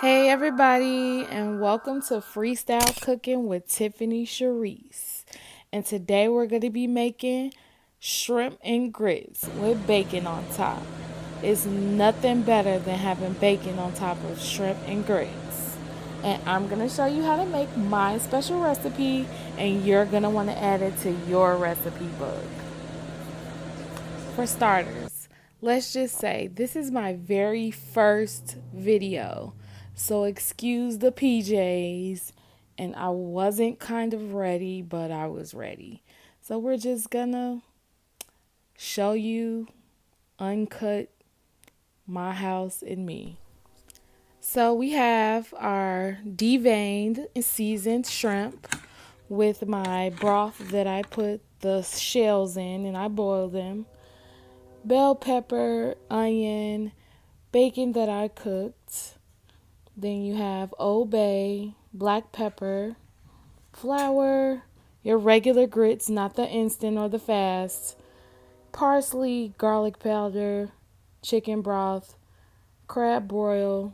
Hey everybody, and welcome to Freestyle Cooking with Tiffany Sherice. And today we're going to be making shrimp and grits with bacon on top. It's nothing better than having bacon on top of shrimp and grits. And I'm going to show you how to make my special recipe, and you're going to want to add it to your recipe book. For starters, let's just say this is my very first video. So excuse the PJs, and I wasn't kind of ready, but I was ready. So we're just gonna show you uncut my house and me. So we have our deveined and seasoned shrimp with my broth that I put the shells in and I boiled them, bell pepper, onion, bacon that I cooked. Then you have Old Bay, black pepper, flour, your regular grits, not the instant or the fast, parsley, garlic powder, chicken broth, crab broil,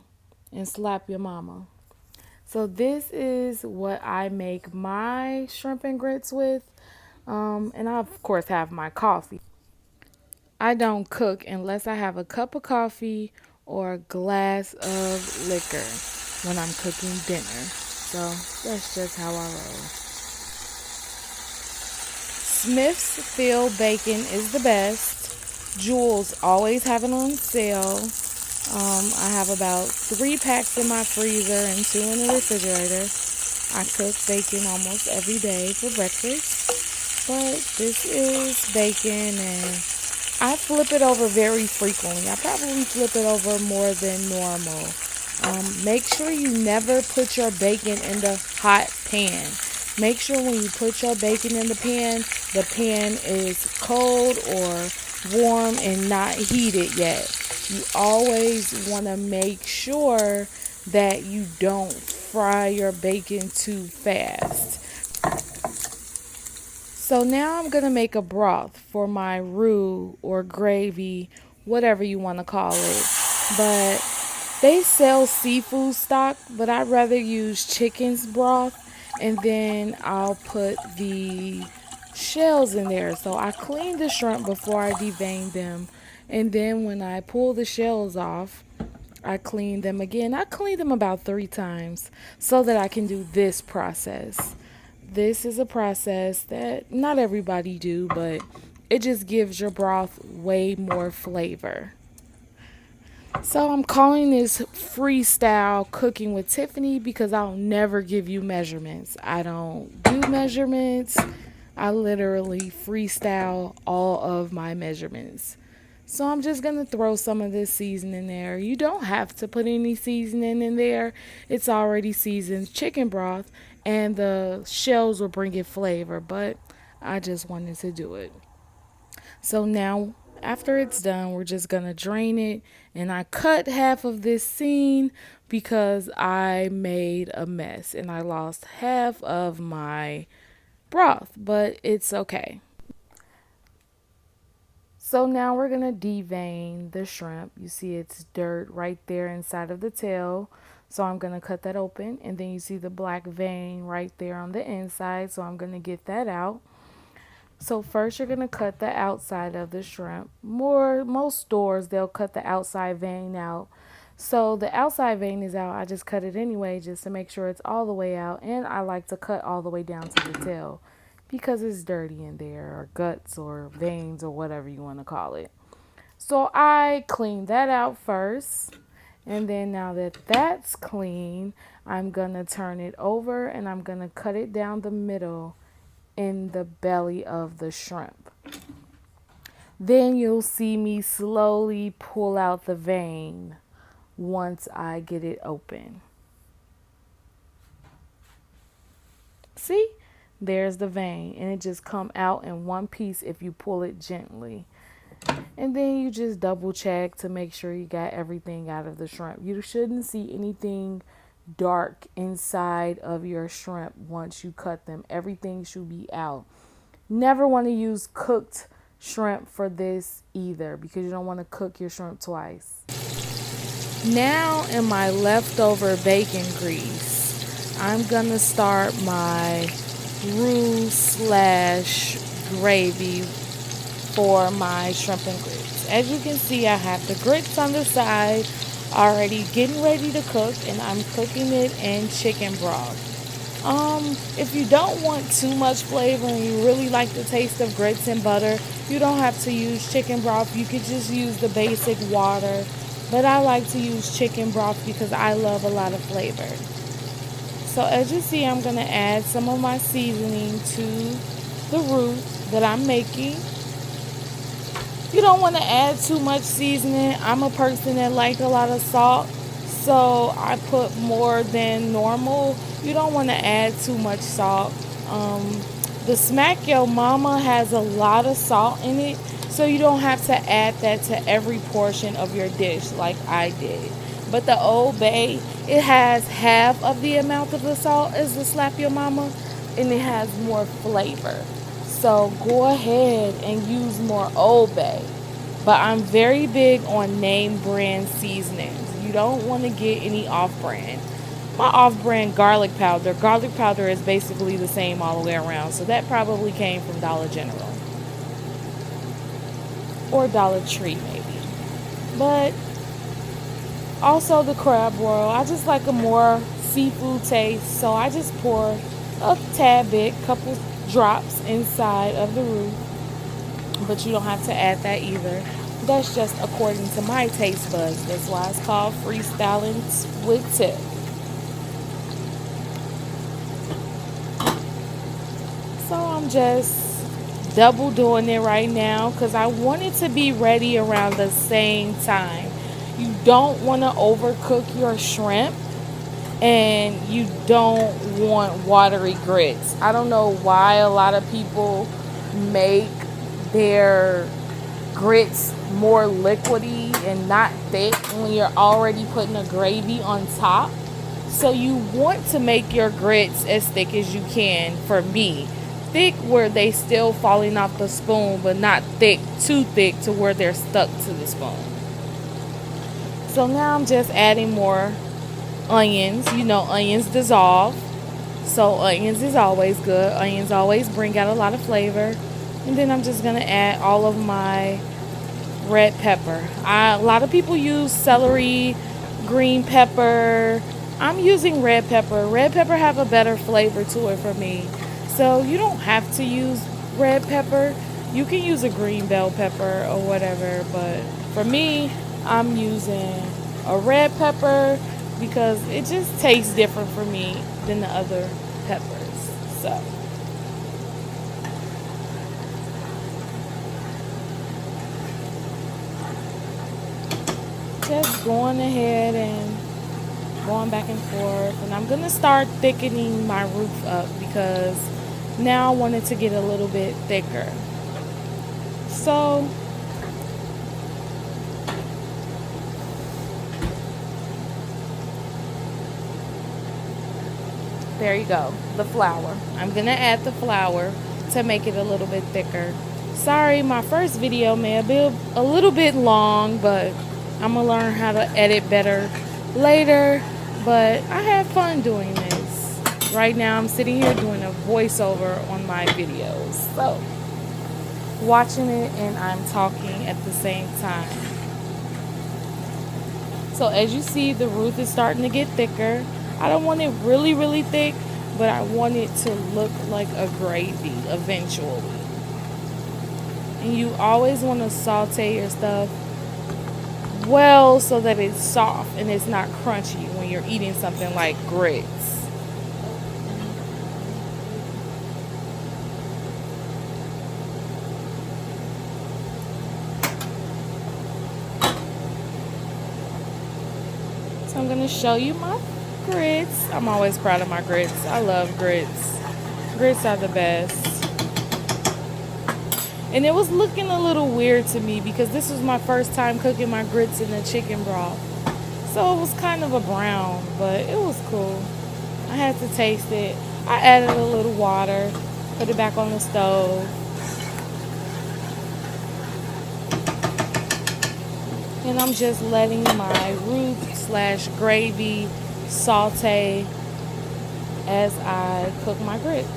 and slap your mama. So this is what I make my shrimp and grits with. And I of course have my coffee. I don't cook unless I have a cup of coffee or a glass of liquor when I'm cooking dinner. So that's just how I roll. Smith's Field Bacon is the best. Jewel's always have it on sale. I have about 3 packs in my freezer and 2 in the refrigerator. I cook bacon almost every day for breakfast. But this is bacon, and I flip it over very frequently. I probably flip it over more than normal. Make sure you never put your bacon in the hot pan. Make sure when you put your bacon in the pan is cold or warm and not heated yet. You always want to make sure that you don't fry your bacon too fast. So now I'm going to make a broth for my roux or gravy, whatever you want to call it. But they sell seafood stock, but I'd rather use chicken's broth, and then I'll put the shells in there. So I clean the shrimp before I devein them, and then when I pull the shells off, I clean them again. I clean them about 3 times so that I can do this process. This is a process that not everybody do, but it just gives your broth way more flavor. So I'm calling this freestyle cooking with Tiffany because I'll never give you measurements. I don't do measurements. I literally freestyle all of my measurements. So I'm just going to throw some of this seasoning there. You don't have to put any seasoning in there. It's already seasoned chicken broth, and the shells will bring it flavor, but I just wanted to do it. So now, after it's done, we're just going to drain it. And I cut half of this scene because I made a mess and I lost half of my broth, but it's okay. So now we're going to devein the shrimp. You see it's dirt right there inside of the tail. So I'm going to cut that open, and then you see the black vein right there on the inside. So I'm going to get that out. So first you're going to cut the outside of the shrimp. Most stores, they'll cut the outside vein out. So the outside vein is out. I just cut it anyway just to make sure it's all the way out. And I like to cut all the way down to the tail because it's dirty in there, or guts or veins or whatever you want to call it. So I cleaned that out first. And then now that that's clean, I'm going to turn it over and I'm going to cut it down the middle in the belly of the shrimp. Then you'll see me slowly pull out the vein once I get it open. See? There's the vein, and it just come out in one piece if you pull it gently. And then you just double check to make sure you got everything out of the shrimp. You shouldn't see anything dark inside of your shrimp once you cut them. Everything should be out. Never want to use cooked shrimp for this either because you don't want to cook your shrimp twice. Now in my leftover bacon grease, I'm gonna start my roux slash gravy for my shrimp and grits. As you can see, I have the grits on the side already getting ready to cook, and I'm cooking it in chicken broth. If you don't want too much flavor and you really like the taste of grits and butter, you don't have to use chicken broth. You could just use the basic water. But I like to use chicken broth because I love a lot of flavor. So as you see, I'm going to add some of my seasoning to the roux that I'm making. You don't want to add too much seasoning. I'm a person that like a lot of salt, so I put more than normal. You don't want to add too much salt. The Smack Yo Mama has a lot of salt in it, so you don't have to add that to every portion of your dish like I did. But the Old Bay, it has half of the amount of the salt as the Slap Your Mama, and it has more flavor. So go ahead and use more Old Bay. But I'm very big on name brand seasonings. You don't want to get any off brand. My off brand garlic powder. Garlic powder is basically the same all the way around. So that probably came from Dollar General. Or Dollar Tree maybe. But also the crab royal. I just like a more seafood taste. So I just pour a tad bit, couple drops inside of the roux, but you don't have to add that either. That's just according to my taste buds. That's why it's called Freestyling with Tiff. So I'm just double doing it right now because I want it to be ready around the same time. You don't want to overcook your shrimp, and you don't want watery grits. I don't know why a lot of people make their grits more liquidy and not thick when you're already putting a gravy on top. So you want to make your grits as thick as you can. For me, thick where they still falling off the spoon, but not thick, too thick to where they're stuck to the spoon. So now I'm just adding more onions. You know, onions dissolve, so onions is always good. Onions always bring out a lot of flavor. And then I'm just gonna add all of my red pepper. A lot of people use celery, green pepper. I'm using red pepper. Red pepper have a better flavor to it for me. So you don't have to use red pepper. You can use a green bell pepper or whatever, but for me, I'm using a red pepper because it just tastes different for me than the other peppers. So just going ahead and going back and forth, and I'm gonna start thickening my roof up because now I want it to get a little bit thicker. So there you go, the flour. I'm gonna add the flour to make it a little bit thicker. Sorry, my first video may have been a little bit long, but I'm gonna learn how to edit better later. But I had fun doing this. Right now I'm sitting here doing a voiceover on my videos. So watching it and I'm talking at the same time. So as you see, the roux is starting to get thicker. I don't want it really, really thick, but I want it to look like a gravy eventually. And you always want to saute your stuff well so that it's soft and it's not crunchy when you're eating something like grits. So I'm going to show you my grits. I'm always proud of my grits. I love grits. Grits are the best. And it was looking a little weird to me because this was my first time cooking my grits in the chicken broth. So it was kind of a brown, but it was cool. I had to taste it. I added a little water, put it back on the stove. And I'm just letting my roux slash gravy saute as I cook my grits.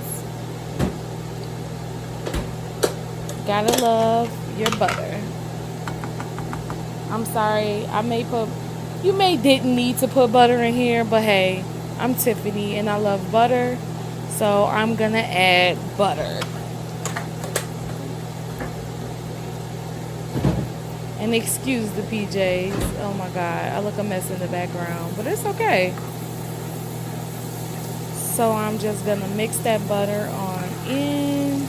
Gotta love your butter. I'm sorry, you may didn't need to put butter in here, but hey, I'm Tiffany and I love butter, so I'm gonna add butter. And excuse the PJs. Oh my God, I look a mess in the background, but it's okay. So I'm just gonna mix that butter on in.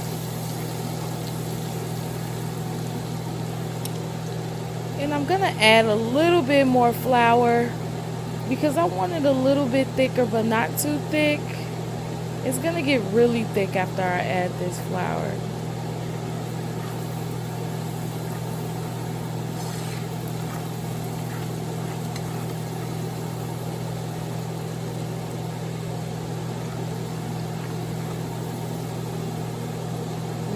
And I'm gonna add a little bit more flour because I want it a little bit thicker, but not too thick. It's gonna get really thick after I add this flour.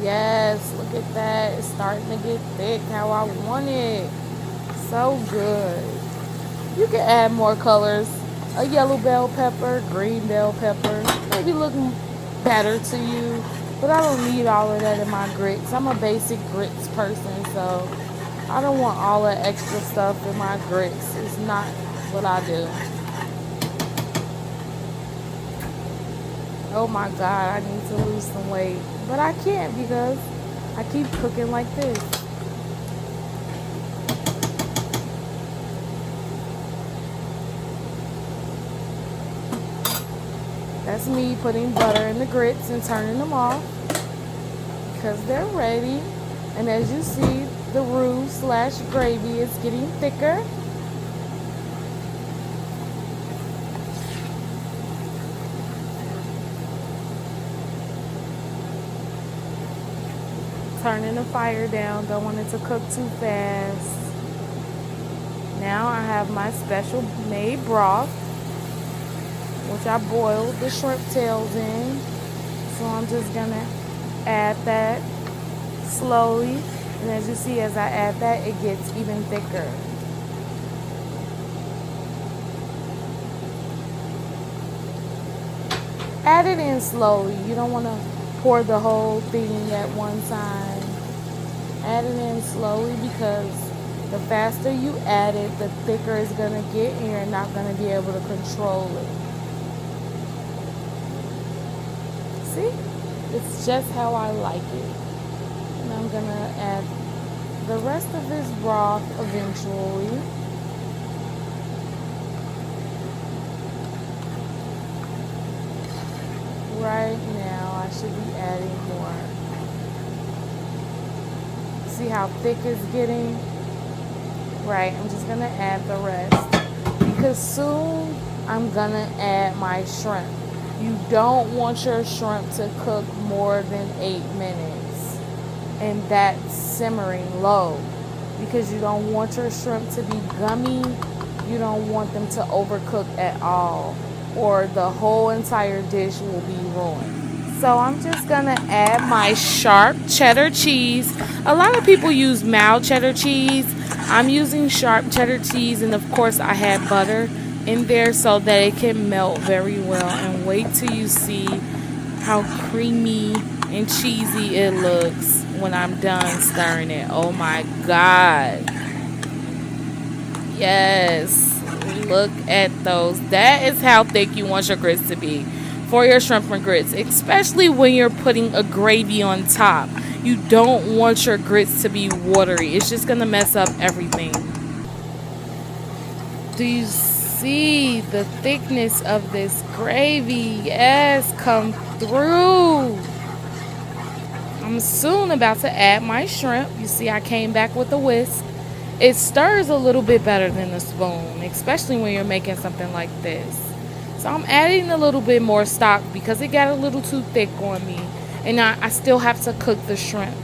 Yes, look at that. It's starting to get thick how I want it. So good. You can add more colors. A yellow bell pepper, green bell pepper. Maybe look better to you. But I don't need all of that in my grits. I'm a basic grits person, so I don't want all that extra stuff in my grits. It's not what I do. Oh my God, I need to lose some weight. But I can't because I keep cooking like this. That's me putting butter in the grits and turning them off because they're ready. And as you see, the roux slash gravy is getting thicker. Turning the fire down, don't want it to cook too fast. Now I have my special made broth, which I boiled the shrimp tails in. So I'm just gonna add that slowly. And as you see, as I add that, it gets even thicker. Add it in slowly. You don't want to pour the whole thing at one time. Add it in slowly because the faster you add it, the thicker it's going to get and you're not going to be able to control it. See? It's just how I like it. And I'm going to add the rest of this broth eventually. Right now, I should be adding more. See how thick it's getting? Right, I'm just gonna add the rest because soon I'm gonna add my shrimp. You don't want your shrimp to cook more than 8 minutes, and that's simmering low because you don't want your shrimp to be gummy. You don't want them to overcook at all, or the whole entire dish will be ruined. So I'm just gonna add my sharp cheddar cheese. A lot of people use mild cheddar cheese. I'm using sharp cheddar cheese, and of course I had butter in there so that it can melt very well. And wait till you see how creamy and cheesy it looks when I'm done stirring it. Oh my God. Yes, look at those. That is how thick you want your grits to be for your shrimp and grits, especially when you're putting a gravy on top. You don't want your grits to be watery. It's just gonna mess up everything. Do you see the thickness of this gravy? Yes, come through. I'm soon about to add my shrimp. You see I came back with a whisk. It stirs a little bit better than a spoon, especially when you're making something like this. So I'm adding a little bit more stock because it got a little too thick on me. And I still have to cook the shrimp.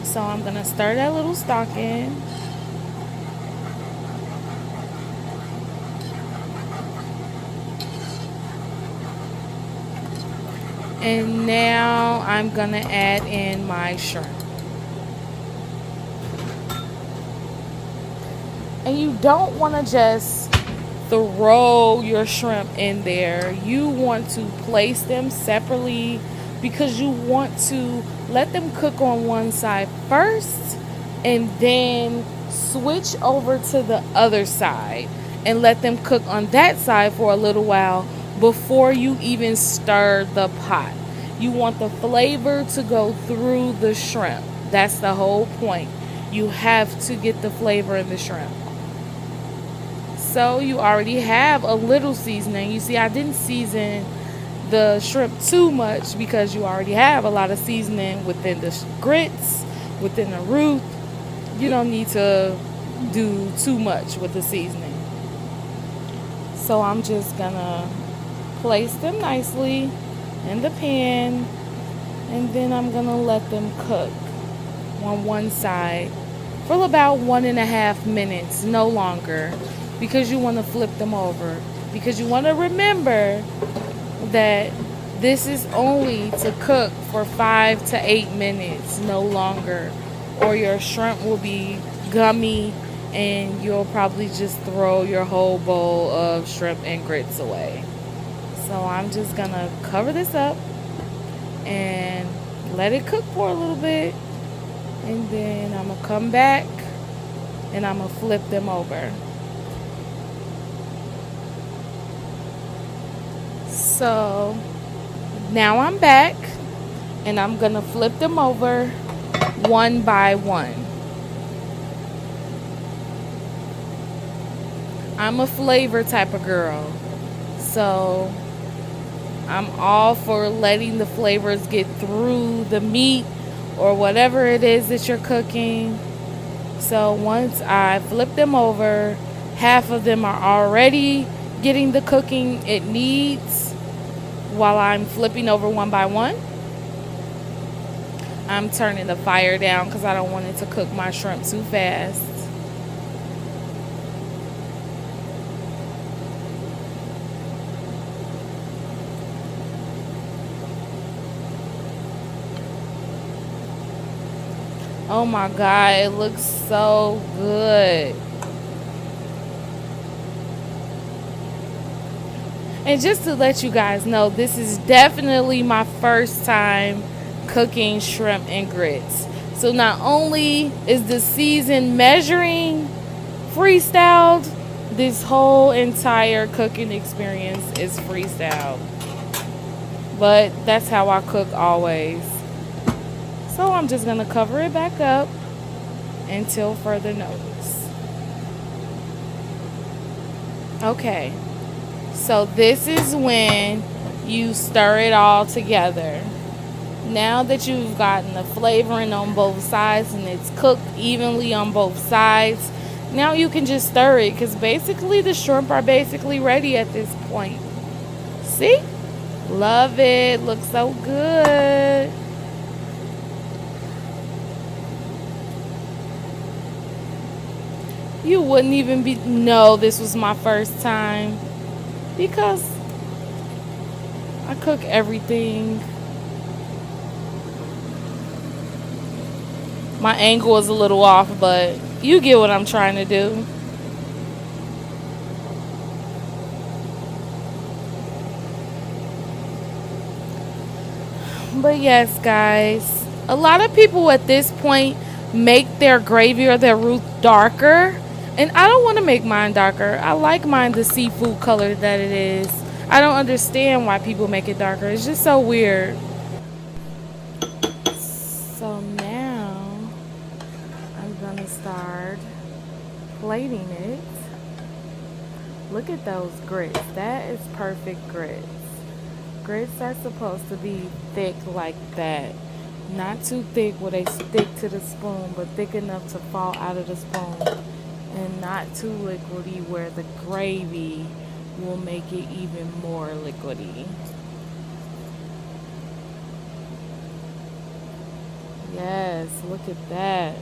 So I'm going to stir that little stock in. And now I'm going to add in my shrimp. And you don't want to just throw your shrimp in there. You want to place them separately because you want to let them cook on one side first and then switch over to the other side and let them cook on that side for a little while before you even stir the pot. You want the flavor to go through the shrimp. That's the whole point. You have to get the flavor in the shrimp. So you already have a little seasoning. You see, I didn't season the shrimp too much because you already have a lot of seasoning within the grits, within the root. You don't need to do too much with the seasoning. So I'm just gonna place them nicely in the pan, and then I'm gonna let them cook on one side for about 1.5 minutes, no longer, because you want to flip them over, because you want to remember that this is only to cook for 5 to 8 minutes, no longer, or your shrimp will be gummy and you'll probably just throw your whole bowl of shrimp and grits away. So I'm just gonna cover this up and let it cook for a little bit, and then I'm gonna come back and I'm gonna flip them over. So now I'm back and I'm gonna flip them over one by one. I'm a flavor type of girl, so I'm all for letting the flavors get through the meat or whatever it is that you're cooking. So once I flip them over, half of them are already getting the cooking it needs while I'm flipping over one by one. I'm turning the fire down because I don't want it to cook my shrimp too fast. Oh my God, it looks so good. And just to let you guys know, this is definitely my first time cooking shrimp and grits. So not only is the season measuring freestyled, this whole entire cooking experience is freestyled. But that's how I cook always. So I'm just gonna cover it back up until further notice. Okay, so this is when you stir it all together. Now that you've gotten the flavoring on both sides and it's cooked evenly on both sides, now you can just stir it because basically the shrimp are basically ready at this point. See? Love it. Looks so good. You wouldn't even know this was my first time because I cook everything. My angle is a little off, but you get what I'm trying to do. But yes, guys, a lot of people at this point make their gravy or their roux darker. And I don't want to make mine darker. I like mine the seafood color that it is. I don't understand why people make it darker. It's just so weird. So now I'm going to start plating it. Look at those grits. That is perfect grits. Grits are supposed to be thick like that. Not too thick where they stick to the spoon, but thick enough to fall out of the spoon. And not too liquidy where the gravy will make it even more liquidy. Yes, look at that.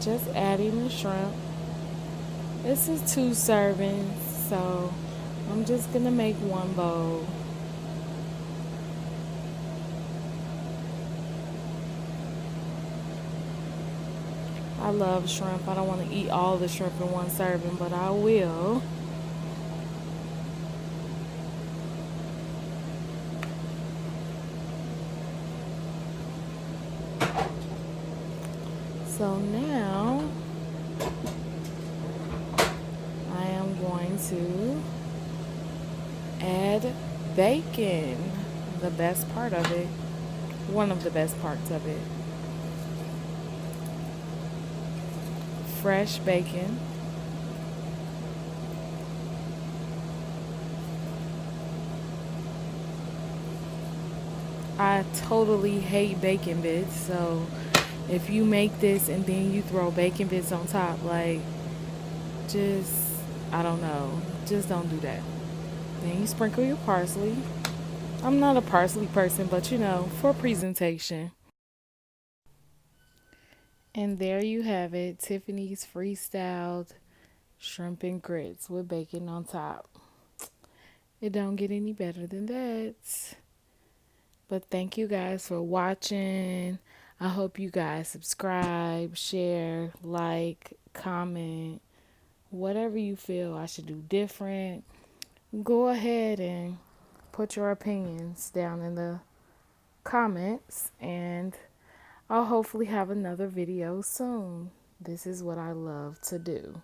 Just adding the shrimp. This is 2 servings, so I'm just gonna make one bowl. I love shrimp. I don't want to eat all the shrimp in one serving, but I will. So now I am going to add bacon. The best part of it. One of the best parts of it. Fresh bacon. I totally hate bacon bits, so if you make this and then you throw bacon bits on top, like, just, I don't know, just don't do that. Then you sprinkle your parsley. I'm not a parsley person, but for presentation. And there you have it, Tiffany's freestyled shrimp and grits with bacon on top. It don't get any better than that. But thank you guys for watching. I hope you guys subscribe, share, like, comment, whatever you feel I should do different. Go ahead and put your opinions down in the comments, and I'll hopefully have another video soon. This is what I love to do.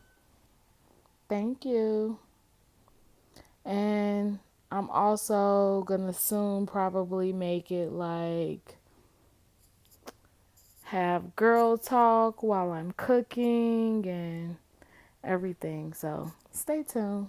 Thank you. And I'm also gonna soon probably make it like have girl talk while I'm cooking and everything. So stay tuned.